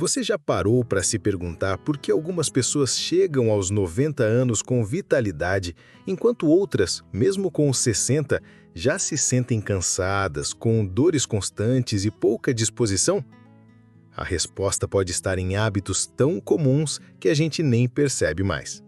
Você já parou para se perguntar por que algumas pessoas chegam aos 90 anos com vitalidade, enquanto outras, mesmo com os 60, já se sentem cansadas, com dores constantes e pouca disposição? A resposta pode estar em hábitos tão comuns que a gente nem percebe mais.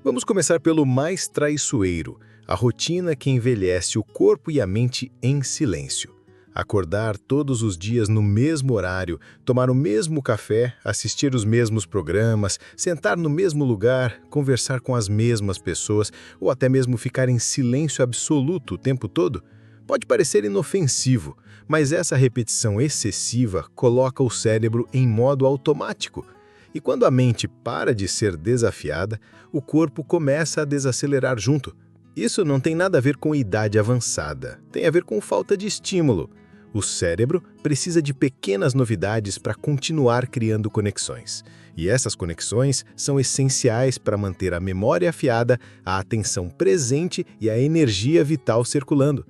Vamos começar pelo mais traiçoeiro, a rotina que envelhece o corpo e a mente em silêncio. Acordar todos os dias no mesmo horário, tomar o mesmo café, assistir os mesmos programas, sentar no mesmo lugar, conversar com as mesmas pessoas ou até mesmo ficar em silêncio absoluto o tempo todo, pode parecer inofensivo, mas essa repetição excessiva coloca o cérebro em modo automático. E quando a mente para de ser desafiada, o corpo começa a desacelerar junto. Isso não tem nada a ver com idade avançada, tem a ver com falta de estímulo. O cérebro precisa de pequenas novidades para continuar criando conexões. E essas conexões são essenciais para manter a memória afiada, a atenção presente e a energia vital circulando.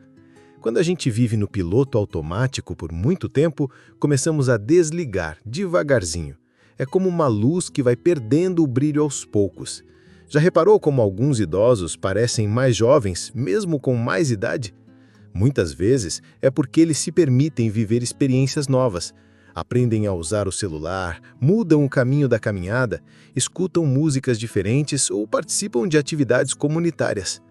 Quando a gente vive no piloto automático por muito tempo, começamos a desligar devagarzinho. É como uma luz que vai perdendo o brilho aos poucos. Já reparou como alguns idosos parecem mais jovens, mesmo com mais idade? Muitas vezes é porque eles se permitem viver experiências novas. Aprendem a usar o celular, mudam o caminho da caminhada, escutam músicas diferentes ou participam de atividades comunitárias.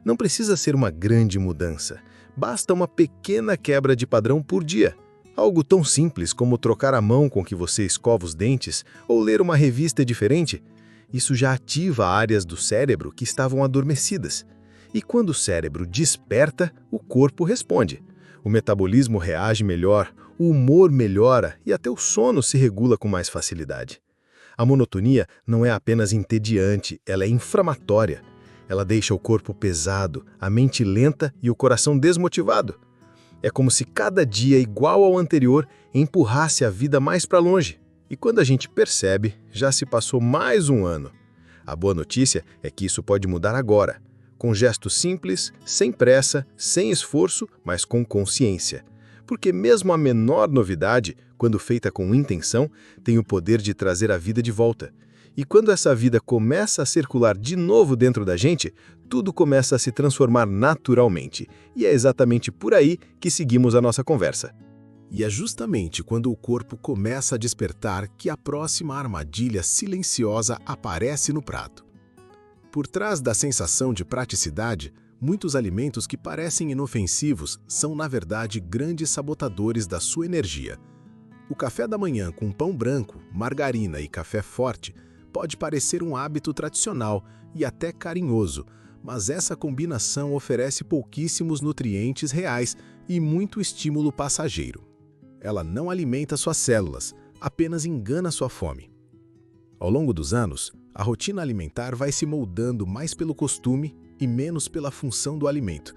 Não precisa ser uma grande mudança, basta uma pequena quebra de padrão por dia. Algo tão simples como trocar a mão com que você escova os dentes ou ler uma revista diferente. Isso já ativa áreas do cérebro que estavam adormecidas. E quando o cérebro desperta, o corpo responde. O metabolismo reage melhor, o humor melhora e até o sono se regula com mais facilidade. A monotonia não é apenas entediante, ela é inflamatória. Ela deixa o corpo pesado, a mente lenta e o coração desmotivado. É como se cada dia igual ao anterior empurrasse a vida mais para longe. E quando a gente percebe, já se passou mais um ano. A boa notícia é que isso pode mudar agora. Com gestos simples, sem pressa, sem esforço, mas com consciência. Porque mesmo a menor novidade, quando feita com intenção, tem o poder de trazer a vida de volta. E quando essa vida começa a circular de novo dentro da gente, tudo começa a se transformar naturalmente. E é exatamente por aí que seguimos a nossa conversa. E é justamente quando o corpo começa a despertar que a próxima armadilha silenciosa aparece no prato. Por trás da sensação de praticidade, muitos alimentos que parecem inofensivos são, na verdade, grandes sabotadores da sua energia. O café da manhã com pão branco, margarina e café forte pode parecer um hábito tradicional e até carinhoso, mas essa combinação oferece pouquíssimos nutrientes reais e muito estímulo passageiro. Ela não alimenta suas células, apenas engana sua fome. Ao longo dos anos, a rotina alimentar vai se moldando mais pelo costume e menos pela função do alimento.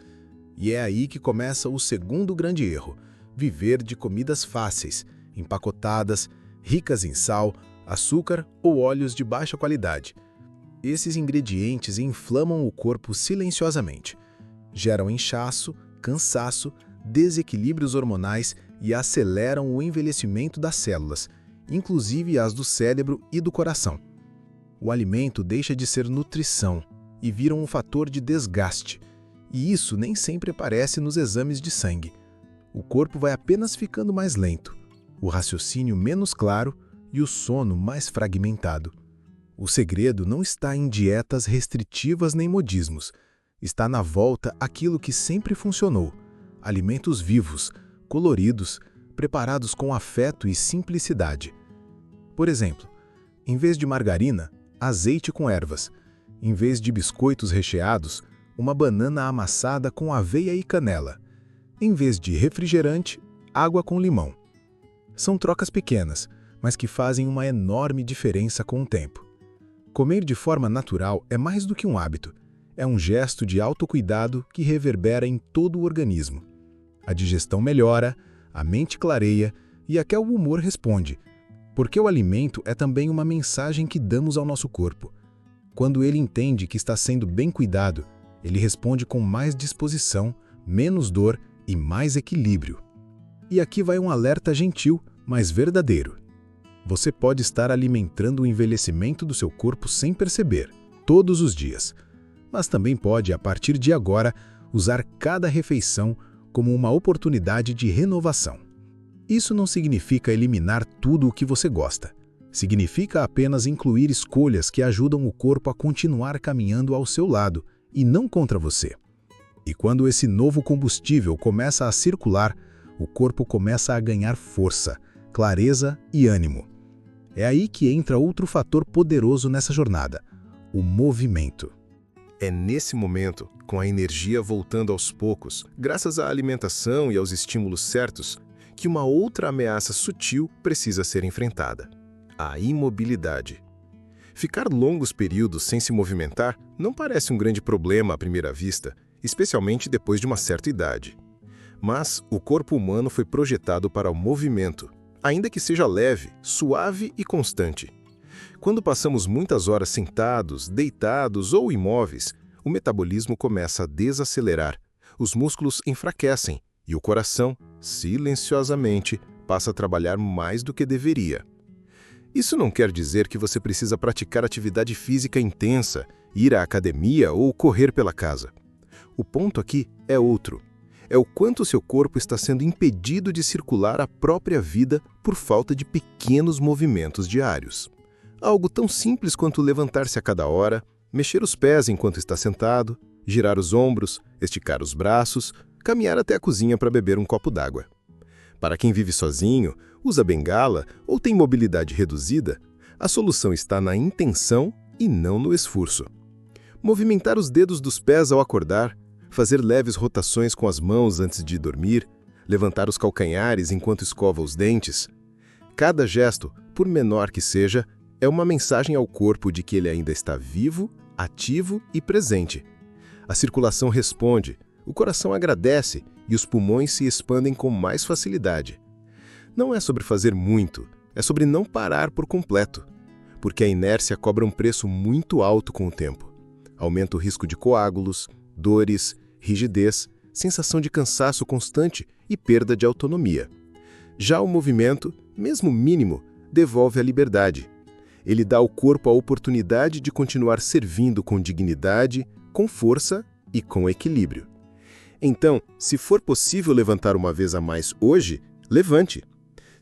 E é aí que começa o segundo grande erro: viver de comidas fáceis, empacotadas, ricas em sal, açúcar ou óleos de baixa qualidade. Esses ingredientes inflamam o corpo silenciosamente, geram inchaço, cansaço, desequilíbrios hormonais e aceleram o envelhecimento das células, inclusive as do cérebro e do coração. O alimento deixa de ser nutrição e vira um fator de desgaste, e isso nem sempre aparece nos exames de sangue. O corpo vai apenas ficando mais lento, o raciocínio menos claro e o sono mais fragmentado. O segredo não está em dietas restritivas nem modismos, está na volta àquilo que sempre funcionou: alimentos vivos, coloridos, preparados com afeto e simplicidade. Por exemplo, em vez de margarina, azeite com ervas. Em vez de biscoitos recheados, uma banana amassada com aveia e canela. Em vez de refrigerante, água com limão. São trocas pequenas, mas que fazem uma enorme diferença com o tempo. Comer de forma natural é mais do que um hábito. É um gesto de autocuidado que reverbera em todo o organismo. A digestão melhora, a mente clareia e até o humor responde. Porque o alimento é também uma mensagem que damos ao nosso corpo. Quando ele entende que está sendo bem cuidado, ele responde com mais disposição, menos dor e mais equilíbrio. E aqui vai um alerta gentil, mas verdadeiro. Você pode estar alimentando o envelhecimento do seu corpo sem perceber, todos os dias. Mas também pode, a partir de agora, usar cada refeição como uma oportunidade de renovação. Isso não significa eliminar tudo o que você gosta. Significa apenas incluir escolhas que ajudam o corpo a continuar caminhando ao seu lado e não contra você. E quando esse novo combustível começa a circular, o corpo começa a ganhar força, clareza e ânimo. É aí que entra outro fator poderoso nessa jornada: o movimento. É nesse momento, com a energia voltando aos poucos, graças à alimentação e aos estímulos certos, que uma outra ameaça sutil precisa ser enfrentada: a imobilidade. Ficar longos períodos sem se movimentar não parece um grande problema à primeira vista, especialmente depois de uma certa idade. Mas o corpo humano foi projetado para o movimento, ainda que seja leve, suave e constante. Quando passamos muitas horas sentados, deitados ou imóveis, o metabolismo começa a desacelerar, os músculos enfraquecem e o coração, silenciosamente, passa a trabalhar mais do que deveria. Isso não quer dizer que você precisa praticar atividade física intensa, ir à academia ou correr pela casa. O ponto aqui é outro. É o quanto seu corpo está sendo impedido de circular a própria vida por falta de pequenos movimentos diários. Algo tão simples quanto levantar-se a cada hora, mexer os pés enquanto está sentado, girar os ombros, esticar os braços, caminhar até a cozinha para beber um copo d'água. Para quem vive sozinho, usa bengala ou tem mobilidade reduzida, a solução está na intenção e não no esforço. Movimentar os dedos dos pés ao acordar, fazer leves rotações com as mãos antes de dormir, levantar os calcanhares enquanto escova os dentes. Cada gesto, por menor que seja, é uma mensagem ao corpo de que ele ainda está vivo, ativo e presente. A circulação responde, o coração agradece e os pulmões se expandem com mais facilidade. Não é sobre fazer muito, é sobre não parar por completo, porque a inércia cobra um preço muito alto com o tempo. Aumenta o risco de coágulos, dores, rigidez, sensação de cansaço constante e perda de autonomia. Já o movimento, mesmo mínimo, devolve a liberdade. Ele dá ao corpo a oportunidade de continuar servindo com dignidade, com força e com equilíbrio. Então, se for possível levantar uma vez a mais hoje, levante.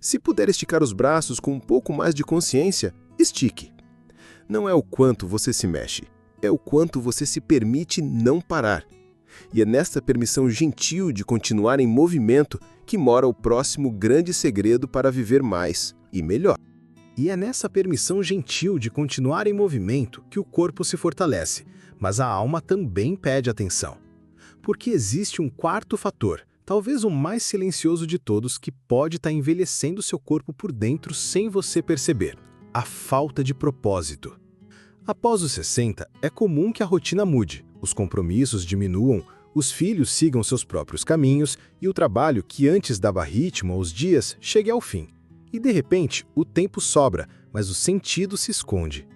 Se puder esticar os braços com um pouco mais de consciência, estique. Não é o quanto você se mexe, é o quanto você se permite não parar. E é nesta permissão gentil de continuar em movimento que mora o próximo grande segredo para viver mais e melhor. E é nessa permissão gentil de continuar em movimento que o corpo se fortalece, mas a alma também pede atenção. Porque existe um quarto fator, talvez o mais silencioso de todos, que pode estar envelhecendo seu corpo por dentro sem você perceber: a falta de propósito. Após os 60, é comum que a rotina mude, os compromissos diminuam, os filhos sigam seus próprios caminhos e o trabalho que antes dava ritmo aos dias chegue ao fim. E de repente, o tempo sobra, mas o sentido se esconde.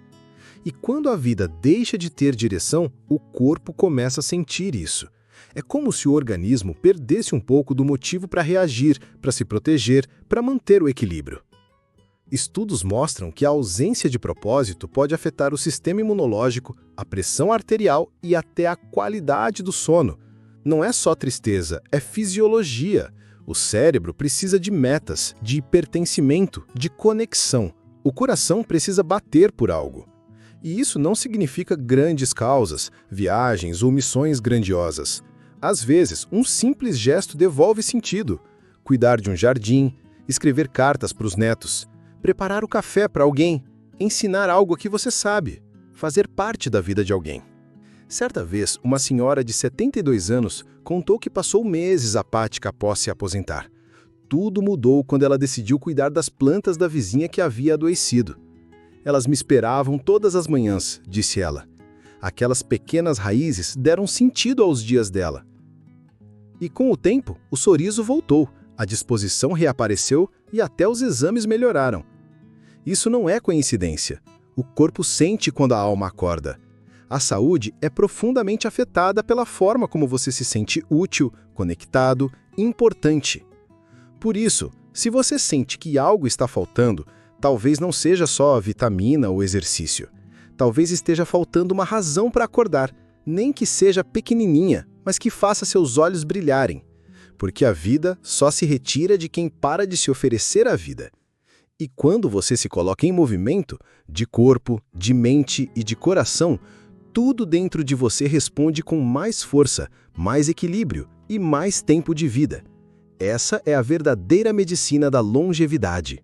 E quando a vida deixa de ter direção, o corpo começa a sentir isso. É como se o organismo perdesse um pouco do motivo para reagir, para se proteger, para manter o equilíbrio. Estudos mostram que a ausência de propósito pode afetar o sistema imunológico, a pressão arterial e até a qualidade do sono. Não é só tristeza, é fisiologia. O cérebro precisa de metas, de pertencimento, de conexão. O coração precisa bater por algo. E isso não significa grandes causas, viagens ou missões grandiosas. Às vezes, um simples gesto devolve sentido. Cuidar de um jardim, escrever cartas para os netos, preparar o café para alguém, ensinar algo que você sabe, fazer parte da vida de alguém. Certa vez, uma senhora de 72 anos contou que passou meses apática após se aposentar. Tudo mudou quando ela decidiu cuidar das plantas da vizinha que havia adoecido. Elas me esperavam todas as manhãs, disse ela. Aquelas pequenas raízes deram sentido aos dias dela. E com o tempo, o sorriso voltou, a disposição reapareceu e até os exames melhoraram. Isso não é coincidência. O corpo sente quando a alma acorda. A saúde é profundamente afetada pela forma como você se sente útil, conectado, importante. Por isso, se você sente que algo está faltando, Talvez não seja só vitamina ou exercício. Talvez esteja faltando uma razão para acordar, nem que seja pequenininha, mas que faça seus olhos brilharem. Porque a vida só se retira de quem para de se oferecer à vida. E quando você se coloca em movimento, de corpo, de mente e de coração, tudo dentro de você responde com mais força, mais equilíbrio e mais tempo de vida. Essa é a verdadeira medicina da longevidade.